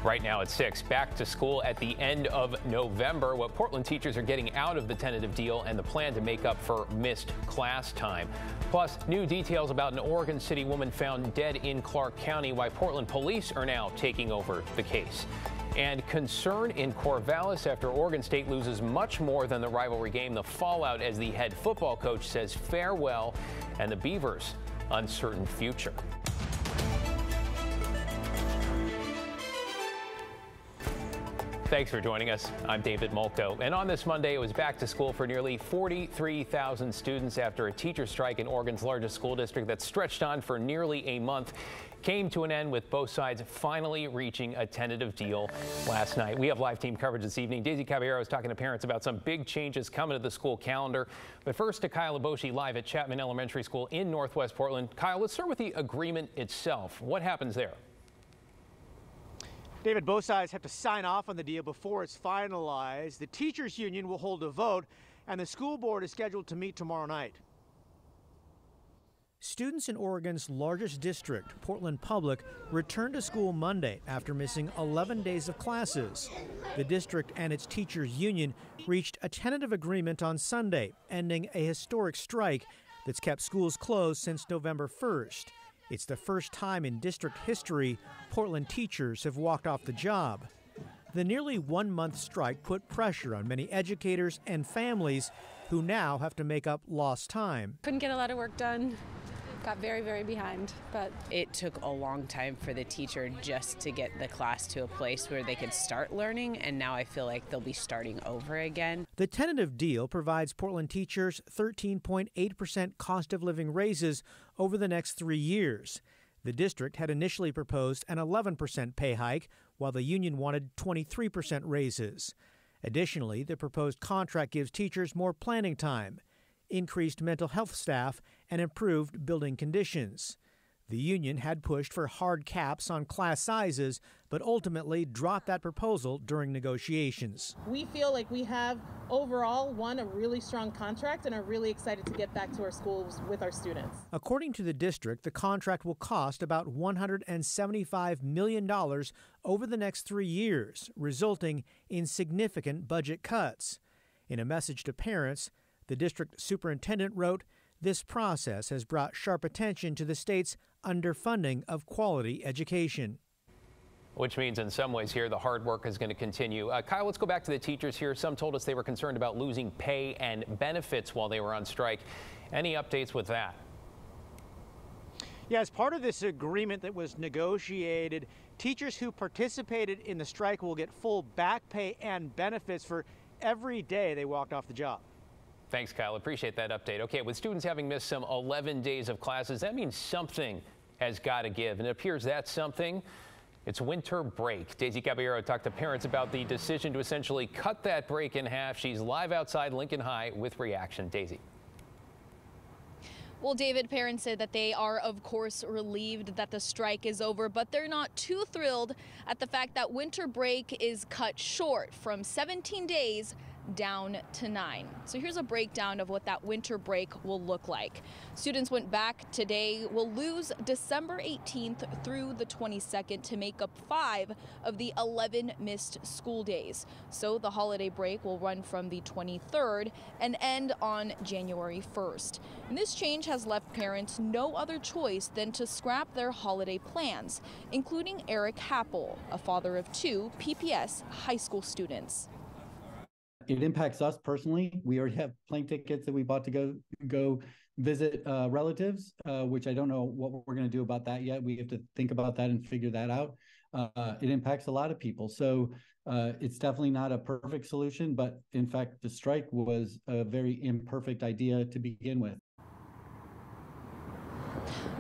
Right now at 6, back to school at the end of November. What Portland teachers are getting out of the tentative deal and the plan to make up for missed class time. Plus, new details about an Oregon City woman found dead in Clark County, why Portland police are now taking over the case. And concern in Corvallis after Oregon State loses much more than the rivalry game. The fallout as the head football coach says farewell and the Beavers' uncertain future. Thanks for joining us. I'm David Molko. And on this Monday, it was back to school for nearly 43,000 students after a teacher strike in Oregon's largest school district that stretched on for nearly a month came to an end with both sides finally reaching a tentative deal last night. We have live team coverage this evening. Daisy Caballero is talking to parents about some big changes coming to the school calendar. But first to Kyle Aboshi live at Chapman Elementary School in Northwest Portland. Kyle, let's start with the agreement itself. What happens there? David, both sides have to sign off on the deal before it's finalized. The teachers union will hold a vote, and the school board is scheduled to meet tomorrow night. Students in Oregon's largest district, Portland Public, returned to school Monday after missing 11 days of classes. The district and its teachers union reached a tentative agreement on Sunday, ending a historic strike that's kept schools closed since November 1st. It's the first time in district history Portland teachers have walked off the job. The nearly 1-month strike put pressure on many educators and families who now have to make up lost time. Couldn't get a lot of work done. Got very, very behind, but it took a long time for the teacher just to get the class to a place where they could start learning, and now I feel like they'll be starting over again. The tentative deal provides Portland teachers 13.8% cost of living raises over the next 3 years. The district had initially proposed an 11% pay hike, while the union wanted 23% raises. Additionally, the proposed contract gives teachers more planning time, increased mental health staff, and improved building conditions. The union had pushed for hard caps on class sizes, but ultimately dropped that proposal during negotiations. We feel like we have overall won a really strong contract and are really excited to get back to our schools with our students. According to the district, the contract will cost about $175 million over the next 3 years, resulting in significant budget cuts. In a message to parents, the district superintendent wrote, "This process has brought sharp attention to the state's underfunding of quality education." Which means in some ways here the hard work is going to continue. Kyle, let's go back to the teachers here. Some told us they were concerned about losing pay and benefits while they were on strike. Any updates with that? Yeah, as part of this agreement that was negotiated, teachers who participated in the strike will get full back pay and benefits for every day they walked off the job. Thanks, Kyle. Appreciate that update. Okay, with students having missed some 11 days of classes, that means something has got to give. And it appears that something, it's winter break. Daisy Caballero talked to parents about the decision to essentially cut that break in half. She's live outside Lincoln High with reaction. Daisy. Well, David, parents said that they are, of course, relieved that the strike is over, but they're not too thrilled at the fact that winter break is cut short from 17 days down to 9. So here's a breakdown of what that winter break will look like. Students went back today, will lose December 18th through the 22nd to make up 5 of the 11 missed school days. So the holiday break will run from the 23rd and end on January 1st. And this change has left parents no other choice than to scrap their holiday plans, including Eric Happel, a father of 2 PPS high school students. It impacts us personally. We already have plane tickets that we bought to go visit relatives, which I don't know what we're going to do about that yet. We have to think about that and figure that out. It impacts a lot of people. So it's definitely not a perfect solution, but in fact, the strike was a very imperfect idea to begin with.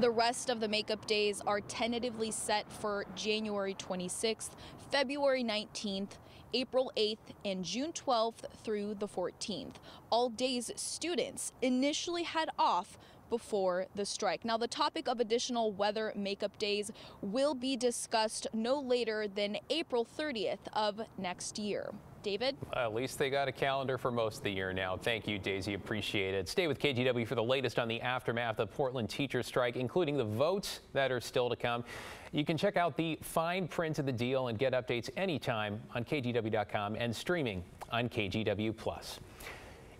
The rest of the makeup days are tentatively set for January 26th, February 19th, April 8th, and June 12th through the 14th. All days students initially had off before the strike. Now, the topic of additional weather makeup days will be discussed no later than April 30th of next year. David? At least they got a calendar for most of the year now. Thank you, Daisy. Appreciate it. Stay with KGW for the latest on the aftermath of the Portland teachers strike, including the votes that are still to come. You can check out the fine print of the deal and get updates anytime on KGW.com and streaming on KGW Plus.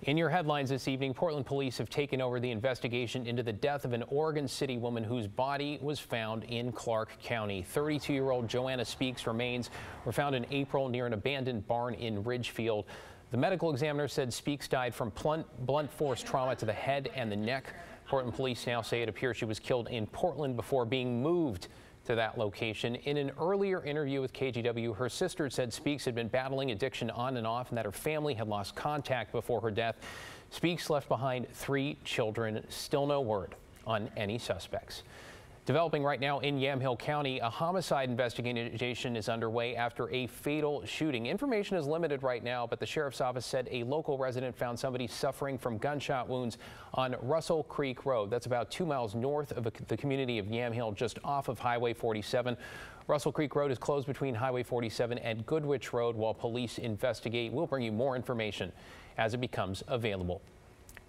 In your headlines this evening, Portland police have taken over the investigation into the death of an Oregon City woman whose body was found in Clark County. 32-year-old Joanna Speaks' remains were found in April near an abandoned barn in Ridgefield. The medical examiner said Speaks died from blunt force trauma to the head and the neck. Portland police now say it appears she was killed in Portland before being moved to that location. In an earlier interview with KGW, her sister said Speaks had been battling addiction on and off and that her family had lost contact before her death. Speaks left behind 3 children. Still no word on any suspects. Developing right now in Yamhill County, a homicide investigation is underway after a fatal shooting. Information is limited right now, but the sheriff's office said a local resident found somebody suffering from gunshot wounds on Russell Creek Road. That's about 2 miles north of the community of Yamhill, just off of Highway 47. Russell Creek Road is closed between Highway 47 and Goodwich Road while police investigate. We'll bring you more information as it becomes available.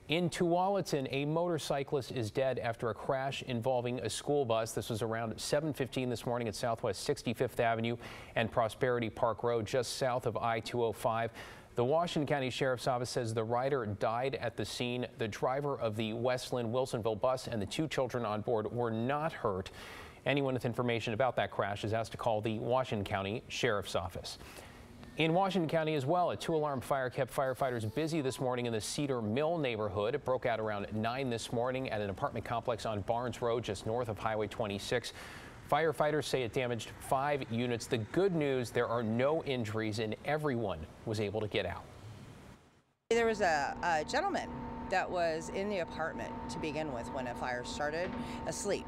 In Tualatin, a motorcyclist is dead after a crash involving a school bus. This was around 7:15 this morning at Southwest 65th Avenue and Prosperity Park Road, just south of I-205. The Washington County Sheriff's Office says the rider died at the scene. The driver of the Westland Wilsonville bus and the 2 children on board were not hurt. Anyone with information about that crash is asked to call the Washington County Sheriff's Office. In Washington County as well, a 2-alarm fire kept firefighters busy this morning in the Cedar Mill neighborhood. It broke out around 9 this morning at an apartment complex on Barnes Road, just north of Highway 26. Firefighters say it damaged 5 units. The good news, there are no injuries and everyone was able to get out. There was a gentleman that was in the apartment to begin with when a fire started, asleep.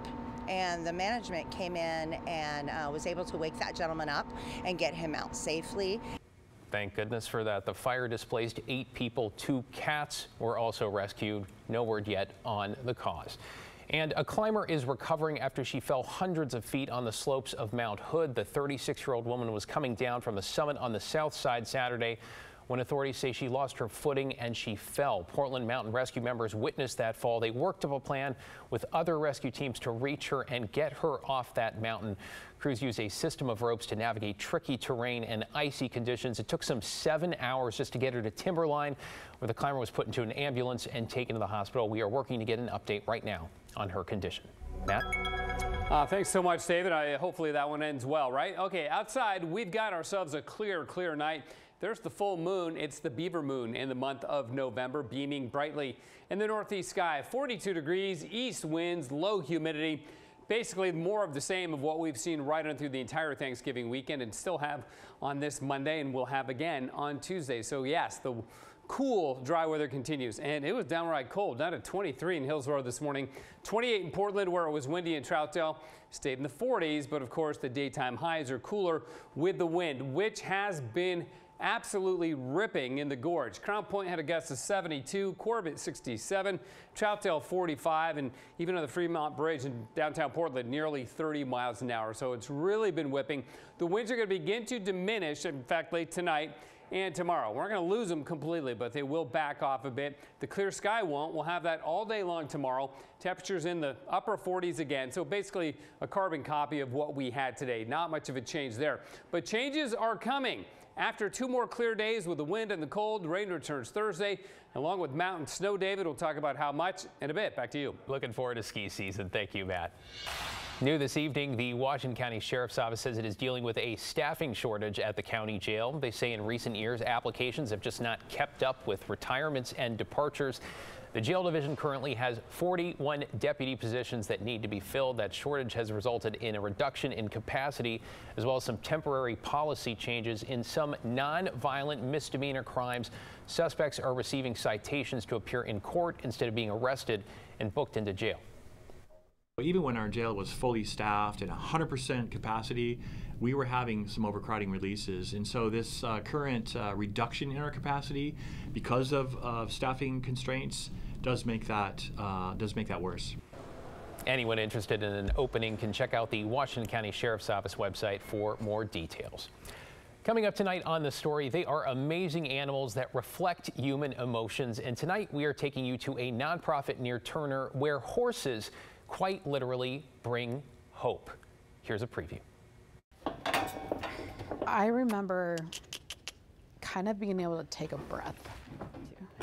And the management came in and was able to wake that gentleman up and get him out safely. Thank goodness for that. The fire displaced 8 people. 2 cats were also rescued. No word yet on the cause. And a climber is recovering after she fell hundreds of feet on the slopes of Mount Hood. The 36-year-old woman was coming down from the summit on the south side Saturday when authorities say she lost her footing and she fell. Portland Mountain Rescue members witnessed that fall. They worked up a plan with other rescue teams to reach her and get her off that mountain. Crews used a system of ropes to navigate tricky terrain and icy conditions. It took some 7 hours just to get her to Timberline, where the climber was put into an ambulance and taken to the hospital. We are working to get an update right now on her condition. Matt? Thanks so much, David. Hopefully that one ends well, right? Okay, outside, we've got ourselves a clear night. There's the full moon. It's the Beaver moon in the month of November, beaming brightly in the northeast sky. 42 degrees, east winds, low humidity. Basically more of the same of what we've seen right on through the entire Thanksgiving weekend and still have on this Monday and we'll have again on Tuesday. So yes, the cool, dry weather continues. And it was downright cold, down to 23 in Hillsborough this morning, 28 in Portland where it was windy in Troutdale, stayed in the 40s. But of course, the daytime highs are cooler with the wind, which has been absolutely ripping in the gorge. Crown Point had a gust of 72, Corbett 67, Troutdale 45, and even on the Fremont Bridge in downtown Portland, nearly 30 miles an hour. So it's really been whipping. The winds are going to begin to diminish, in fact, late tonight and tomorrow. We're not going to lose them completely, but they will back off a bit. The clear sky won't. We'll have that all day long tomorrow. Temperatures in the upper 40s again. So basically a carbon copy of what we had today. Not much of a change there, but changes are coming. After 2 more clear days with the wind and the cold, rain returns Thursday, along with mountain snow. David will talk about how much in a bit. Back to you. Looking forward to ski season. Thank you, Matt. New this evening, the Washington County Sheriff's Office says it is dealing with a staffing shortage at the county jail. They say in recent years, applications have just not kept up with retirements and departures. The jail division currently has 41 deputy positions that need to be filled. That shortage has resulted in a reduction in capacity, as well as some temporary policy changes in some non-violent misdemeanor crimes. Suspects are receiving citations to appear in court instead of being arrested and booked into jail. Even when our jail was fully staffed at 100% capacity, we were having some overcrowding releases. And so this current reduction in our capacity because of staffing constraints does make that worse. Anyone interested in an opening can check out the Washington County Sheriff's Office website for more details. Coming up tonight on The Story, they are amazing animals that reflect human emotions. And tonight we are taking you to a nonprofit near Turner where horses quite literally bring hope. Here's a preview. I remember kind of being able to take a breath.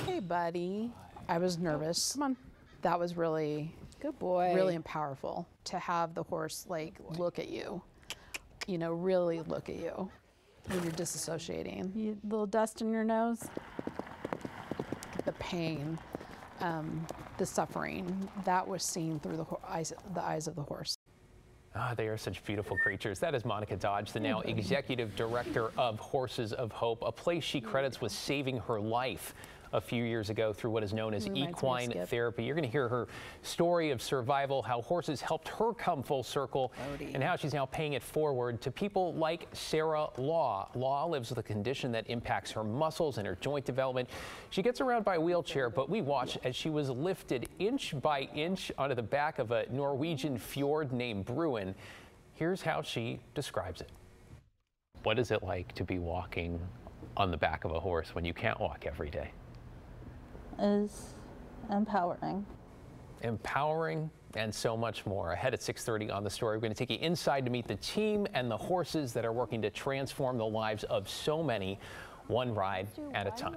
Hey, buddy. I was nervous. Come on. That was really good boy. Really powerful to have the horse like look at you. You know, really look at you when you're disassociating. You, little dust in your nose. The pain, the suffering that was seen through the eyes of the horse. They are such beautiful creatures. That is Monica Dodge, the now executive director of Horses of Hope, a place she credits with saving her life a few years ago through what is known as equine therapy. You're going to hear her story of survival, how horses helped her come full circle, and how she's now paying it forward to people like Sarah Law. Law lives with a condition that impacts her muscles and her joint development. She gets around by wheelchair, but we watched as she was lifted inch by inch onto the back of a Norwegian fjord named Bruin. Here's how she describes it. What is it like to be walking on the back of a horse when you can't walk every day? Is empowering. Empowering and so much more. Ahead at 6:30 on The Story, we're going to take you inside to meet the team and the horses that are working to transform the lives of so many, one ride at a time.